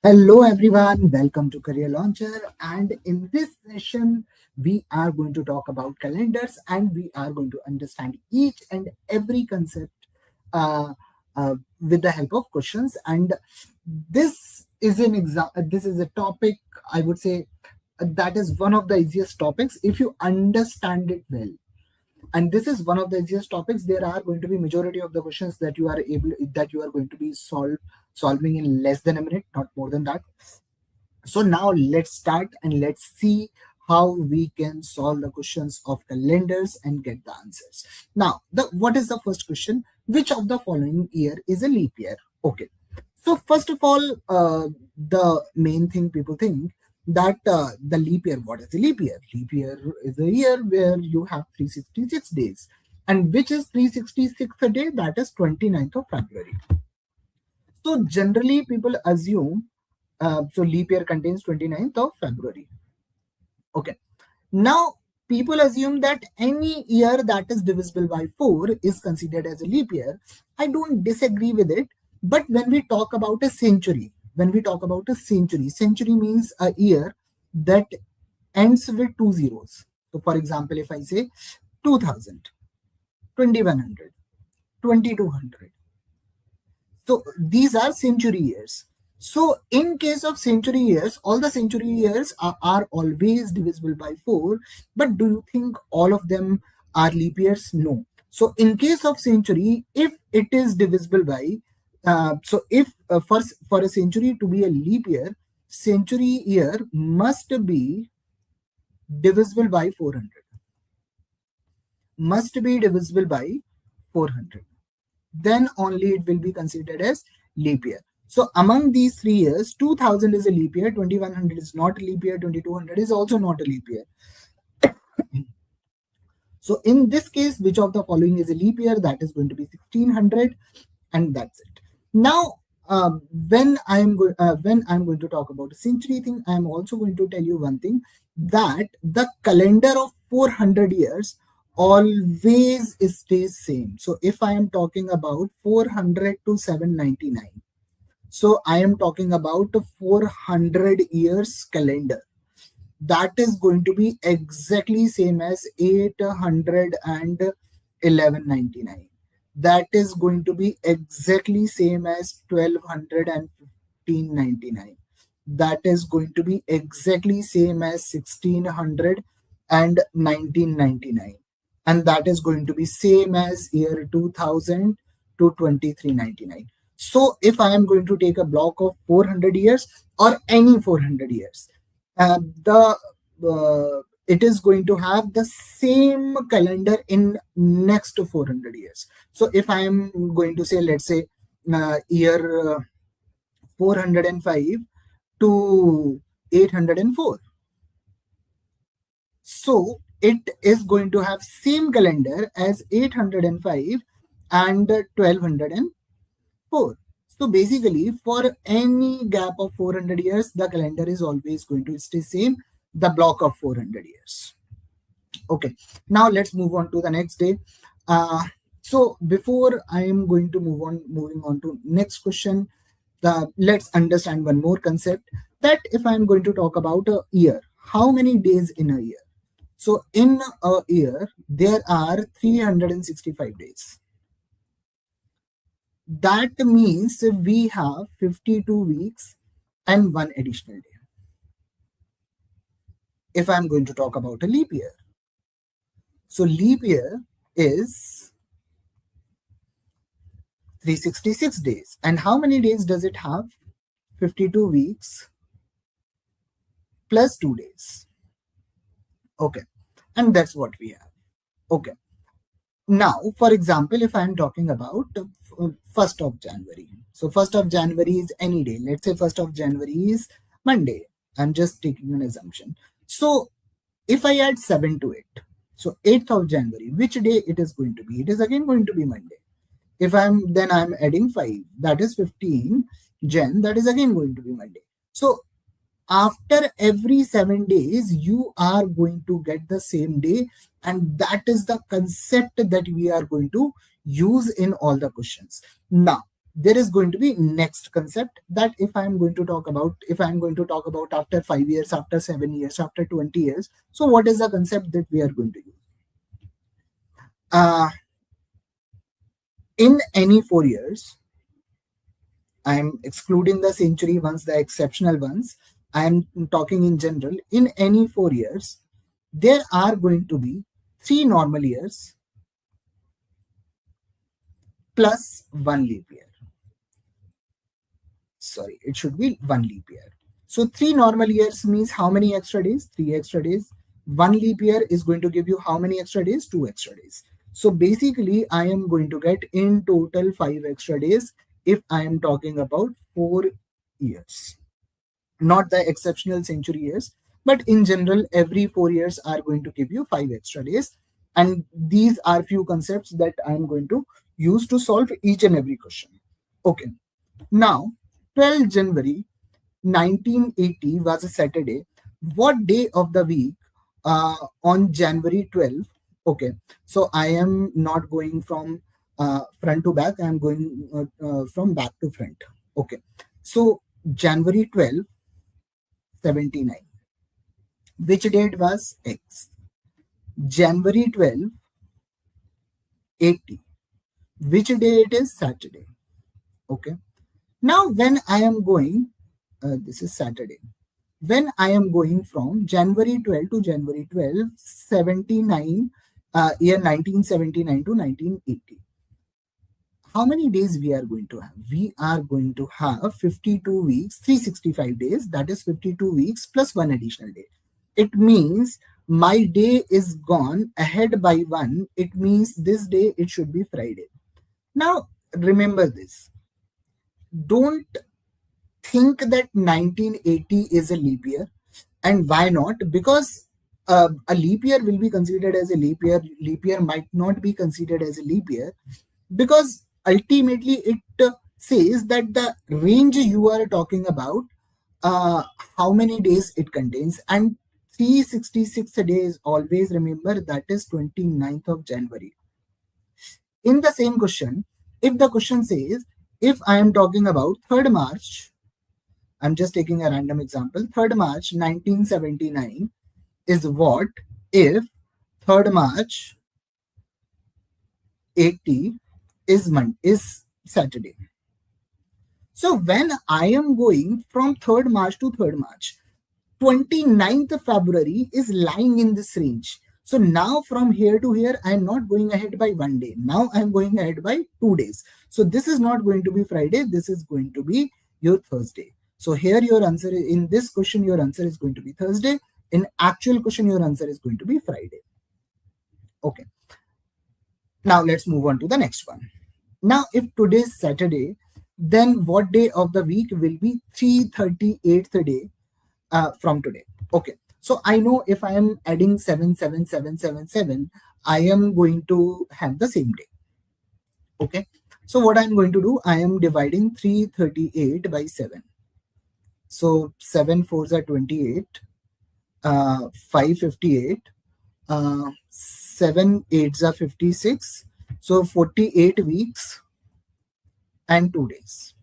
Hello everyone, welcome to Career Launcher, and in this session we are going to talk about calendars and we are going to understand each and every concept uh, with the help of questions. And this is a topic, I would say, that is one of the easiest topics if you understand it well. And this is one of the easiest topics. There are going to be majority of the questions that you are going to be solving in less than a minute, not more than that. So now let's start and let's see how we can solve the questions of calendars and get the answers. Now, what is the first question? Which of the following year is a leap year? Okay. So first of all, the main thing people think that the leap year, what is a leap year? Leap year is a year where you have 366 days. And which is 366th day? That is 29th of February. So generally people assume, so leap year contains 29th of February. Okay. Now, people assume that any year that is divisible by 4 is considered as a leap year. I don't disagree with it. But when we talk about a century, century means a year that ends with two zeros. So, for example, if I say 2000, 2100, 2200. So, these are century years. So, in case of century years, all the century years are always divisible by 4. But do you think all of them are leap years? No. So, in case of century, if it is divisible by for a century to be a leap year, century year must be divisible by 400. Must be divisible by 400. Then only it will be considered as leap year. So among these 3 years, 2000 is a leap year, 2100 is not a leap year, 2200 is also not a leap year. So in this case, which of the following is a leap year? That is going to be 1600, and that's it. Now, when I'm going to talk about a century thing, I'm also going to tell you one thing, that the calendar of 400 years always stays same. So if I am talking about 400 to 799, so I am talking about a 400 years calendar. That is going to be exactly same as 811.99. That is going to be exactly same as 1215.99. That is going to be exactly same as 1600 and 1999. And that is going to be same as year 2000 to 2399. So if I am going to take a block of 400 years or any 400 years, it is going to have the same calendar in next 400 years. So if I am going to say, let's say year 405 to 804, so it is going to have same calendar as 805 and 1204. So basically, for any gap of 400 years, the calendar is always going to stay same, the block of 400 years. Okay, now let's move on to the next day. So before I am going to moving on to next question, let's understand one more concept, that if I'm going to talk about a year, how many days in a year? So in a year, there are 365 days. That means we have 52 weeks and one additional day. If I'm going to talk about a leap year, so leap year is 366 days. And how many days does it have? 52 weeks plus 2 days. Okay, and that's what we have. Okay, now for example, if I'm talking about 1st of January, so 1st of January is any day. Let's say 1st of January is Monday. I'm just taking an assumption. So if I add 7 to it, so 8th of January, which day it is going to be? It is again going to be Monday. If I'm adding 5, that is 15 Jan, that is again going to be Monday. So after every 7 days, you are going to get the same day, and that is the concept that we are going to use in all the questions. Now, there is going to be next concept that if I'm going to talk about after 5 years, after 7 years, after 20 years. So what is the concept that we are going to use? In any 4 years, I'm excluding the century ones, the exceptional ones. I'm talking in general. In any 4 years, there are going to be 3 normal years plus 1 leap year. Sorry, it should be 1 leap year. So 3 normal years means how many extra days? 3 extra days. 1 leap year is going to give you how many extra days? 2 extra days. So basically, I am going to get in total 5 extra days if I am talking about 4 years. Not the exceptional century years, but in general, every 4 years are going to give you 5 extra days. And these are few concepts that I am going to use to solve each and every question. Okay. Now, 12 January 1980 was a Saturday. What day of the week on January 12th? Okay, so I am not going from front to back. I am going from back to front. Okay, so January 12th, 79. Which date was X? January 12th, 80. Which day it is? Saturday. Okay. Now, when I am going, this is Saturday. When I am going from January 12 to January 12, 79, year 1979 to 1980. How many days we are going to have? We are going to have 52 weeks, 365 days. That is 52 weeks plus 1 additional day. It means my day is gone ahead by 1. It means this day it should be Friday. Now, remember this. Don't think that 1980 is a leap year. And why not? Because a leap year will be considered as a leap year. Leap year might not be considered as a leap year, because ultimately it says that the range you are talking about, how many days it contains. And 366 days, always remember, that is 29th of January. In the same question, if the question says, if I am talking about 3rd March, I'm just taking a random example, 3rd March 1979 is what if 3rd March 80 is Saturday. So when I am going from 3rd March to 3rd March, 29th February is lying in this range. So now from here to here, I am not going ahead by 1 day. Now I am going ahead by 2 days. So this is not going to be Friday. This is going to be your Thursday. So here your answer, in this question, your answer is going to be Thursday. In actual question, your answer is going to be Friday. Okay. Now let's move on to the next one. Now, if today is Saturday, then what day of the week will be 338th day from today? Okay. So I know if I am adding 77777, I am going to have the same day. Okay. So what I'm going to do, I am dividing 338 by 7. So 7 4s are 28, 558, 7 8s are 56. So 48 weeks and 2 days.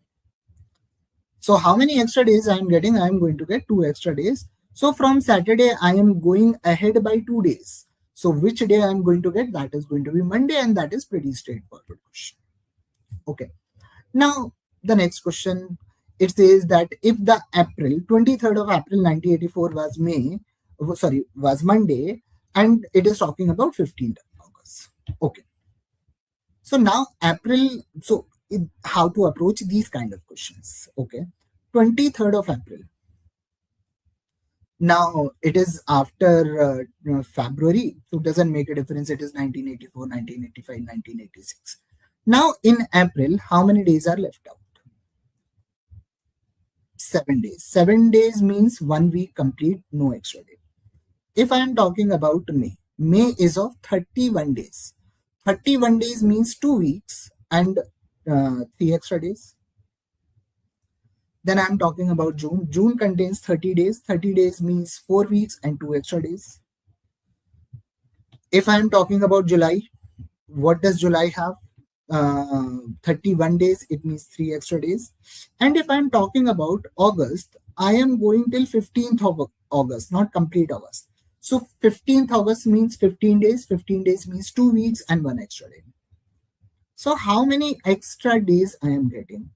So how many extra days I am getting? I am going to get 2 extra days. So from Saturday, I am going ahead by 2 days. So which day I am going to get? That is going to be Monday, and that is pretty straightforward question. Okay. Now, the next question, it says that if the 23rd of April 1984 was Monday, and it is talking about 15th of August. Okay. So now how to approach these kind of questions? Okay. 23rd of April. Now it is after February, so it doesn't make a difference. It is 1984, 1985, 1986. Now in April, how many days are left out? 7 days. 7 days means 1 week complete, no extra day. If I am talking about May is of 31 days. 31 days means 2 weeks and 3 extra days. Then I'm talking about June. June contains 30 days. 30 days means 4 weeks and 2 extra days. If I'm talking about July, what does July have? 31 days, it means 3 extra days. And if I'm talking about August, I am going till 15th of August, not complete August. So 15th August means 15 days, 15 days means 2 weeks and 1 extra day. So how many extra days I am getting?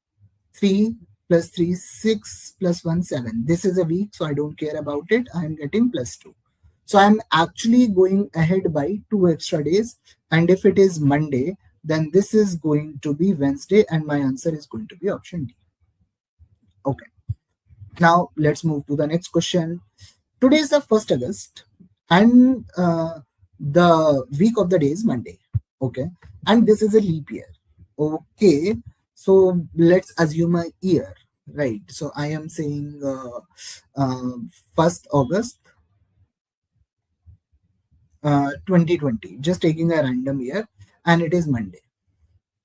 3 plus 3, 6 plus 1, 7. This is a week, so I don't care about it. I am getting plus 2. So I'm actually going ahead by 2 extra days. And if it is Monday, then this is going to be Wednesday, and my answer is going to be option D. Okay. Now let's move to the next question. Today is the 1st August, and the week of the day is Monday. Okay. And this is a leap year. Okay. So let's assume a year, right? So I am saying 1st August 2020, just taking a random year, and it is Monday.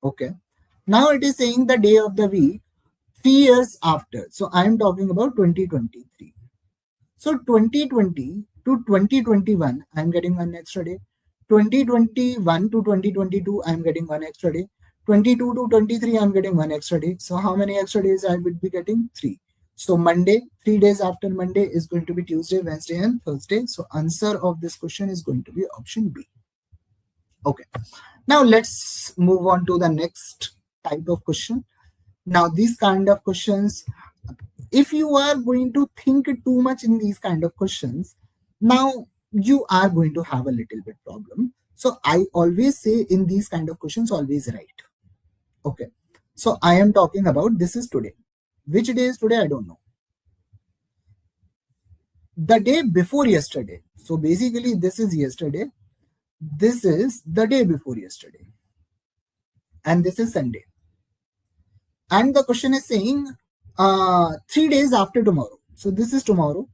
Okay. Now it is saying the day of the week 3 years after. So I am talking about 2023. So 2020 to 2021, I am getting 1 extra day. 2021 to 2022, I am getting 1 extra day. 22 to 23, I am getting 1 extra day. So how many extra days I would be getting? 3. So Monday, 3 days after Monday is going to be Tuesday, Wednesday, and Thursday. So answer of this question is going to be option B. Okay. Now let's move on to the next type of question. Now these kind of questions, if you are going to think too much in these kind of questions, now you are going to have a little bit problem. So I always say in these kind of questions, always write. Okay. So I am talking about this is today. Which day is today? I don't know. The day before yesterday. So basically this is yesterday. This is the day before yesterday. And this is Sunday. And the question is saying 3 days after tomorrow. So this is tomorrow.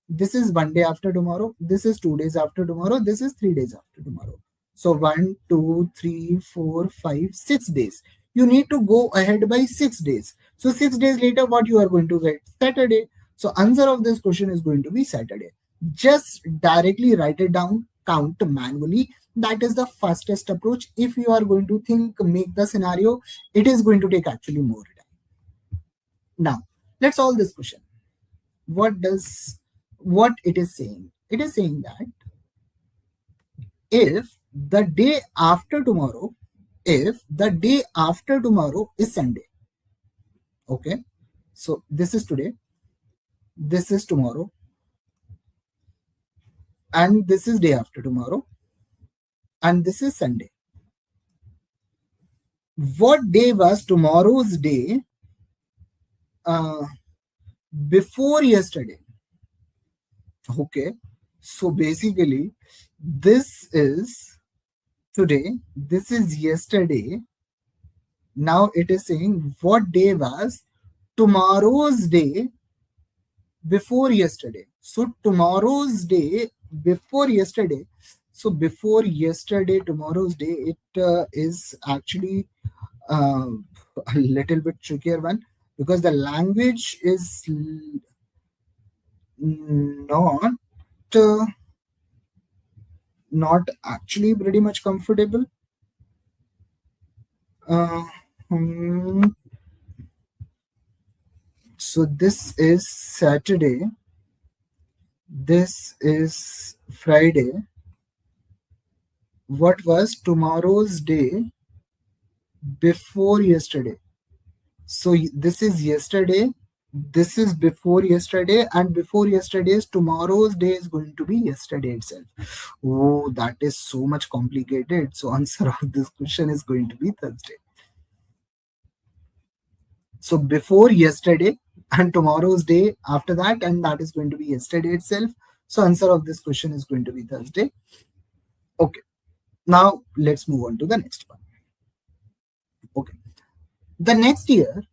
This is 1 day after tomorrow. This is 2 days after tomorrow. This is 3 days after tomorrow. So 1, 2, 3, 4, 5, 6 days. You need to go ahead by 6 days. So 6 days later, what you are going to get? Saturday. So answer of this question is going to be Saturday. Just directly write it down, count manually. That is the fastest approach. If you are going to think, make the scenario, it is going to take actually more time. Now, let's solve this question. What it is saying? It is saying that if the day after tomorrow is Sunday, okay, so this is today, this is tomorrow, and this is day after tomorrow, and this is Sunday. What day was tomorrow's day before yesterday? Okay, so basically this is today, this is yesterday. Now it is saying what day was tomorrow's day before yesterday. So tomorrow's day before yesterday. So before yesterday, tomorrow's day, it is actually a little bit trickier one, because the language is not actually pretty much comfortable. So this is Saturday, this is Friday. What was tomorrow's day before yesterday? So this is yesterday, this is before yesterday, and before yesterday's tomorrow's day is going to be yesterday itself. Oh, that is so much complicated. So answer of this question is going to be Thursday. So before yesterday and tomorrow's day after that, and that is going to be yesterday itself. So answer of this question is going to be Thursday. Okay. Now let's move on to the next one. Okay. The next year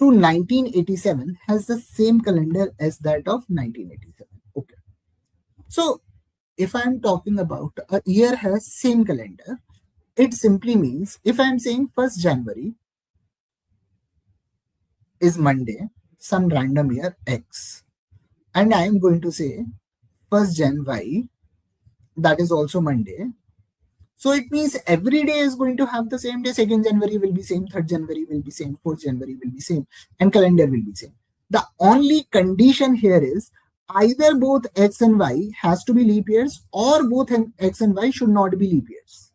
to 1987 has the same calendar as that of 1987. Okay. So if I'm talking about a year has same calendar, it simply means if I'm saying 1st January is Monday, some random year X, and I am going to say 1st Jan Y, that is also Monday. So it means every day is going to have the same day. 2nd January will be same, 3rd January will be same, 4th January will be same, and calendar will be same. The only condition here is either both X and Y has to be leap years, or both X and Y should not be leap years.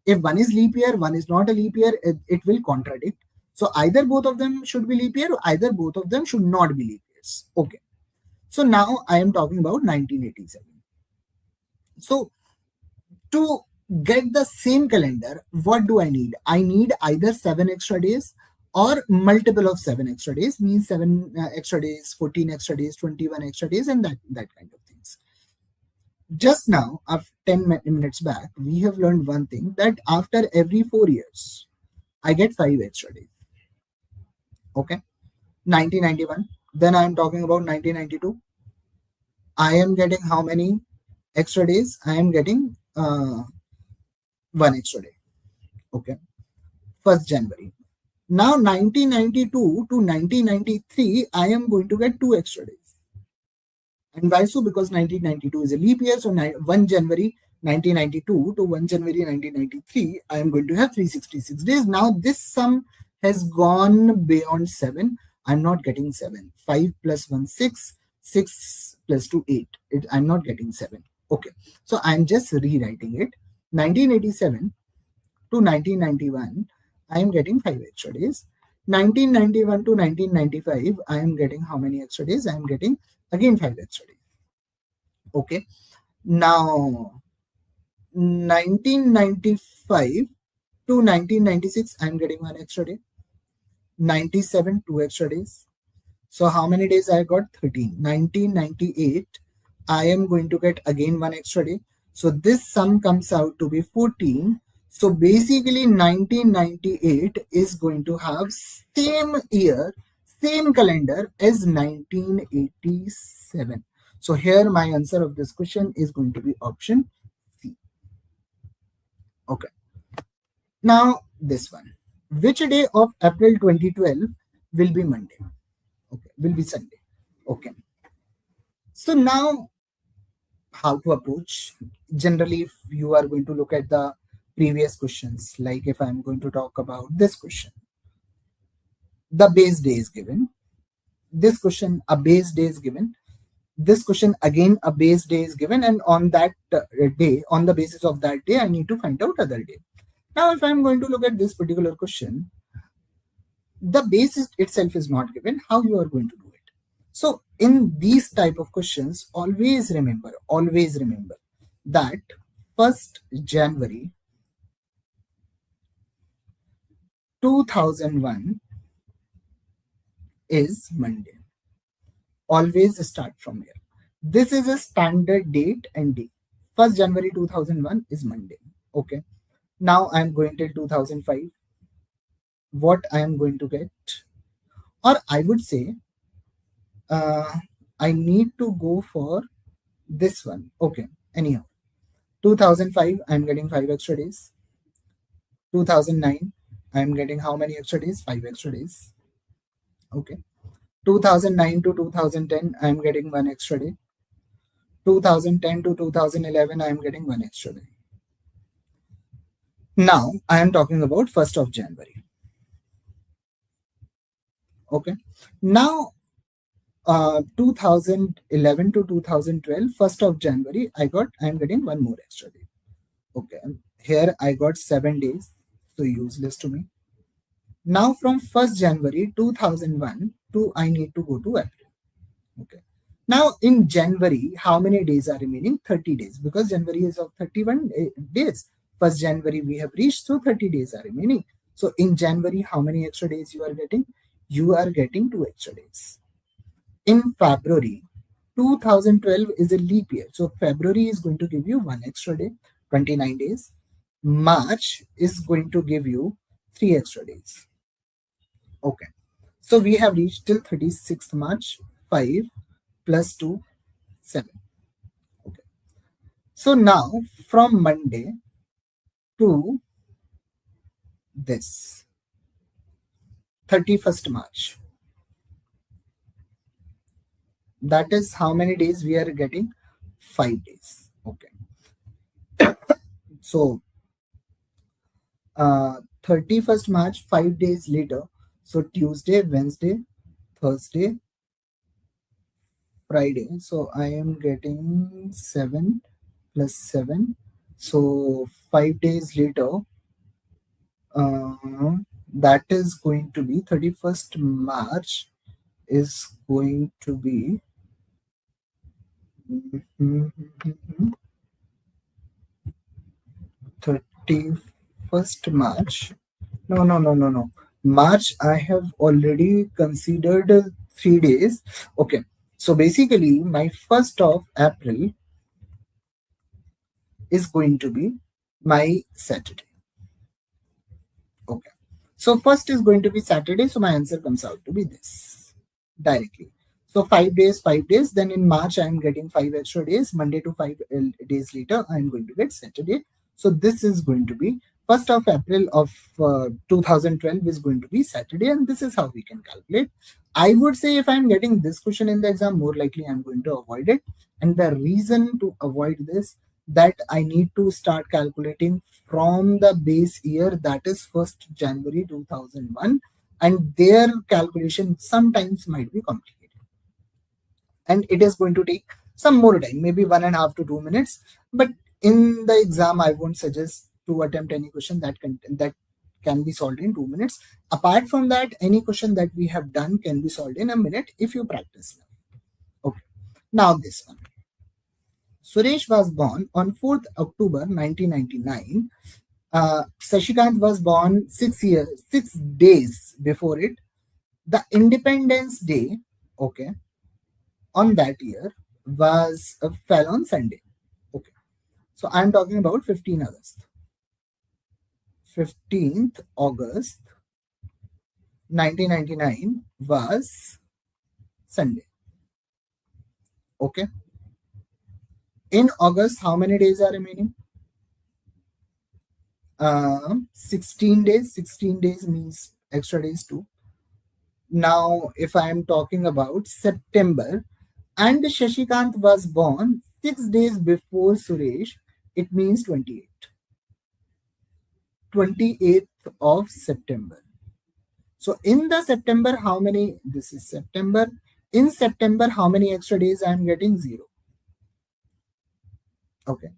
If one is leap year, one is not a leap year, it will contradict. So either both of them should be leap year, or either both of them should not be leap years. Okay. So now I am talking about 1987. So to get the same calendar, what do I need? I need either 7 extra days or multiple of 7 extra days, means 7 extra days, 14 extra days, 21 extra days, and that kind of things. Just now, after 10 minutes back, we have learned one thing, that after every 4 years, I get 5 extra days. Okay. 1991. Then I am talking about 1992. I am getting how many extra days? I am getting 1 extra day. Okay. 1st January. Now 1992 to 1993, I am going to get 2 extra days. And why so? Because 1992 is a leap year. So 1 January 1992 to 1 January 1993, I am going to have 366 days. Now this sum has gone beyond 7. I'm not getting 7. 5 plus 1, 6. 6 plus 2, 8. I'm not getting 7. Okay. So I'm just rewriting it. 1987 to 1991, I am getting 5 extra days. 1991 to 1995, I am getting how many extra days? I am getting again 5 extra days. Okay. Now, 1995 to 1996, I am getting 1 extra day. 97, 2 extra days. So how many days I got? 13. 1998, I am going to get again 1 extra day. So this sum comes out to be 14. So basically 1998 is going to have same year, same calendar as 1987. So here my answer of this question is going to be option C. Okay. Now this one. Which day of April 2012 will be Monday? Okay, will be Sunday. Okay. So now how to approach? Generally, if you are going to look at the previous questions, like if I'm going to talk about this question, the base day is given. This question, a base day is given. This question, again, a base day is given. And on that day, on the basis of that day, I need to find out other day. Now, if I'm going to look at this particular question, the basis itself is not given. How you are going to do it? So in these type of questions, always remember that 1st January 2001 is Monday. Always start from here. This is a standard date and day. 1st January 2001 is Monday. Okay. Now I am going till 2005. What I am going to get? Or I would say, I need to go for this one. Okay. Anyhow, 2005, I'm getting 5 extra days. 2009, I'm getting how many extra days? 5 extra days. Okay. 2009 to 2010, I'm getting 1 extra day. 2010 to 2011, I'm getting 1 extra day. Now, I am talking about 1st of January. Okay. Now, 2011 to 2012, 1st of January, I'm getting 1 more extra day. Okay. Here I got 7 days. So useless to me. Now from 1st January 2001 to I need to go to April. Okay. Now in January, how many days are remaining? 30 days, because January is of 31 days. 1st January we have reached, so 30 days are remaining. So in January, how many extra days you are getting? You are getting 2 extra days. In February, 2012 is a leap year. So February is going to give you 1 extra day, 29 days. March is going to give you 3 extra days. Okay. So we have reached till 36th March, 5 plus 2, 7. Okay. So now from Monday to this 31st March, that is how many days we are getting? 5 days. Okay. So 31st March, 5 days later. So Tuesday, Wednesday, Thursday, Friday. So I am getting 7 plus 7. So 5 days later, uh, that is going to be 31st March is going to be 31st March. No, no, no, no, no. March, I have already considered 3 days. Okay. So basically, my 1st of April is going to be my Saturday. Okay. So first is going to be Saturday. So my answer comes out to be this directly. So 5 days, 5 days. Then in March, I'm getting 5 extra days. Monday to 5 days later, I'm going to get Saturday. So this is going to be 1st of April of 2012 is going to be Saturday. And this is how we can calculate. I would say if I'm getting this question in the exam, more likely I'm going to avoid it. And the reason to avoid this, that I need to start calculating from the base year, that is 1st January 2001, and their calculation sometimes might be complicated and it is going to take some more time, maybe 1.5 to 2 minutes. But in the exam, I won't suggest to attempt any question that can be solved in 2 minutes. Apart from that, any question that we have done can be solved in a minute if you practice. Okay, now this one. Suresh was born on 4th October 1999. Sashikant was born 6 days before it. The Independence Day, okay, on that year was fell on Sunday. Okay, so I'm talking about 15th August. 15th August 1999 was Sunday. Okay. In August, how many days are remaining? 16 days. 16 days means extra days too. Now, if I am talking about September, and Shashikant was born 6 days before Suresh, it means 28th. 28th of September. So in the September, how many? This is September. In September, how many extra days I am getting? 0. Okay.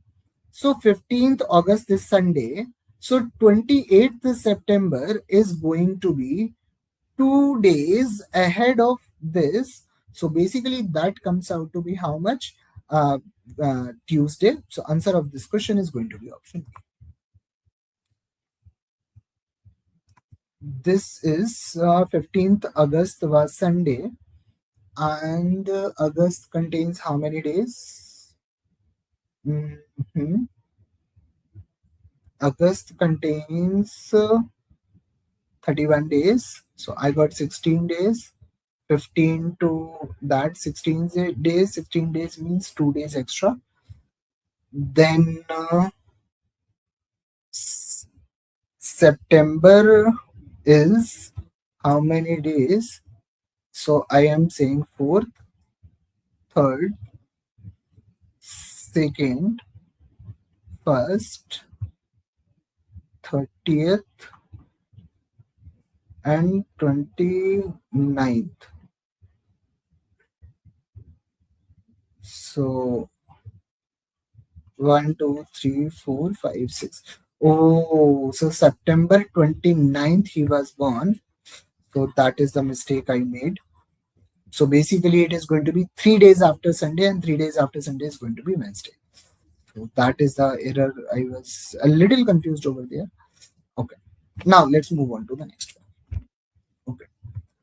So 15th August is Sunday. So 28th September is going to be 2 days ahead of this. So basically that comes out to be how much? Tuesday. So answer of this question is going to be option B. This is 15th August was Sunday, and August contains how many days? Mhm. August contains 31 days. So I got 16 days. 15 to that 16 days. 16 days means 2 days extra. Then September is how many days? So I am saying 4th, 3rd, 2nd, 1st, 30th, and 29th. So 1, 2, 3, 4, 5, 6. Oh, so September 29th he was born. So that is the mistake I made. So basically it is going to be 3 days after Sunday, and 3 days after Sunday is going to be Wednesday. So that is the error. I was a little confused over there. Okay. Now let's move on to the next one. Okay.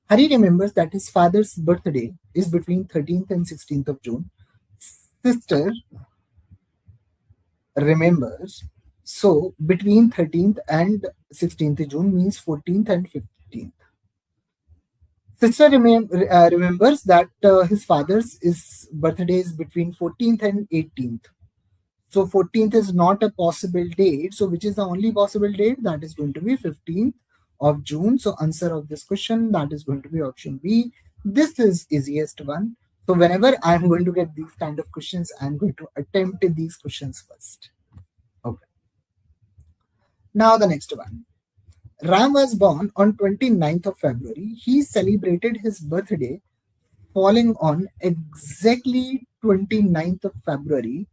Hari remembers that his father's birthday is between 13th and 16th of June. Sister remembers. So between 13th and 16th June means 14th and 15th. Sister remembers that his father's birthday is between 14th and 18th. So 14th is not a possible date. So which is the only possible date? That is going to be 15th of June. So answer of this question, that is going to be option B. This is easiest one. So whenever I'm going to get these kind of questions, I'm going to attempt these questions first. Okay. Now the next one. Ram was born on 29th of February. He celebrated his birthday falling on exactly 29th of February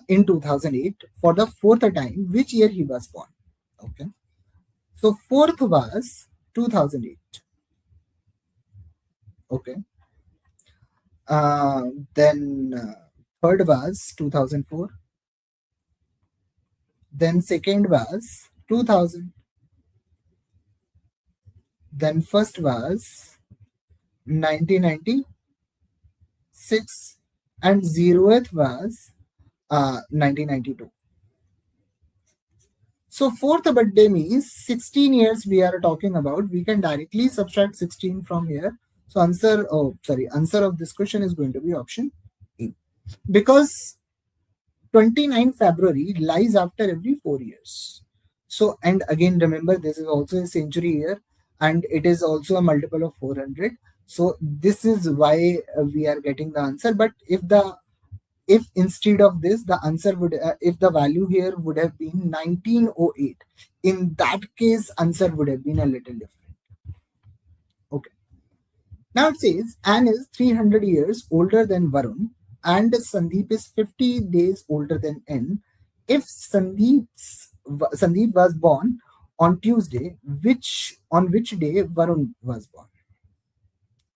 in 2008 for the fourth time, which year he was born. Okay. So fourth was 2008. Okay. Then third was 2004. Then second was 2000. Then first was 1996. And zeroth was 1992. So fourth birthday means 16 years we are talking about. We can directly subtract 16 from here. So answer of this question is going to be option A. Because 29 February lies after every 4 years. So, and again, remember, this is also a century year and it is also a multiple of 400. So this is why we are getting the answer. But if instead of this, the answer would, if the value here would have been 1908, in that case, answer would have been a little different. Okay. Now it says, Anne is 300 years older than Varun and Sandeep is 50 days older than N. If Sandeep was born on Tuesday, on which day Varun was born?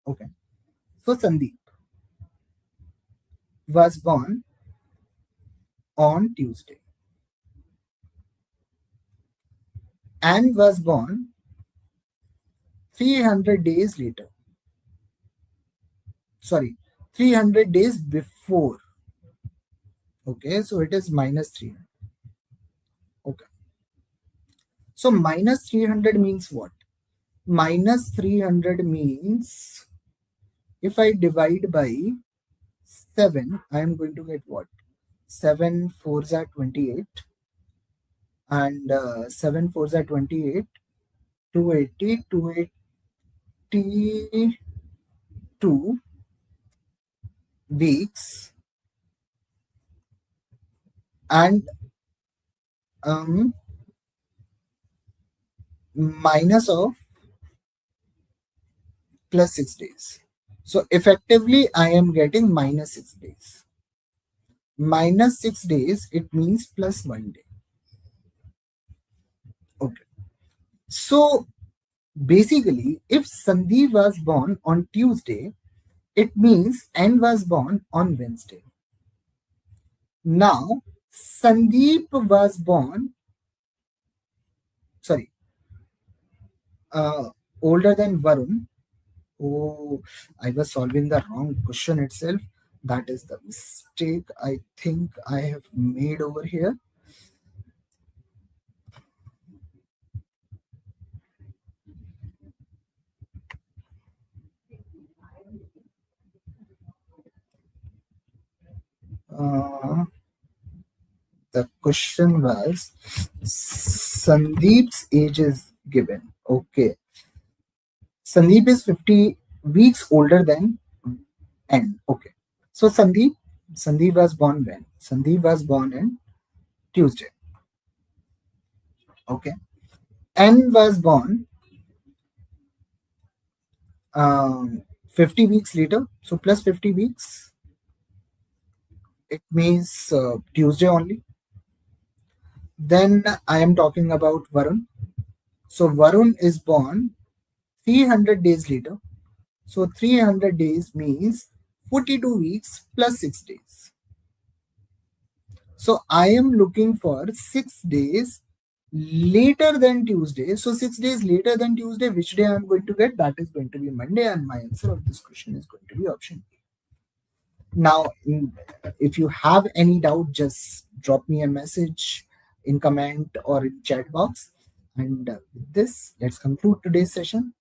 Okay. So Sandeep was born on Tuesday. Anne was born 300 days later. Sorry, 300 days before. Okay, so it is minus 300. Okay. So minus 300 means what? Minus 300 means if I divide by 7, I am going to get what? 7 4s are 28 and 7 4s are 28, 280, 282 weeks and minus of plus 6 days. So effectively, I am getting minus 6 days. Minus 6 days, it means plus 1 day. Okay. So basically, if Sandeep was born on Tuesday, it means N was born on Wednesday. Now, Sandeep was born, older than Varun. Oh, I was solving the wrong question itself. That is the mistake I think I have made over here. The question was Sandeep's age is given. Okay. Sandeep is 50 weeks older than N. Okay. So Sandeep was born when? Sandeep was born in Tuesday. Okay. N was born 50 weeks later. So plus 50 weeks. It means Tuesday only. Then I am talking about Varun. So Varun is born 300 days later. So 300 days means 42 weeks plus 6 days. So I am looking for 6 days later than Tuesday. So 6 days later than Tuesday, which day I am going to get? That is going to be Monday, and my answer of this question is going to be option A. Now, if you have any doubt, just drop me a message in comment or in chat box. And with this, let's conclude today's session.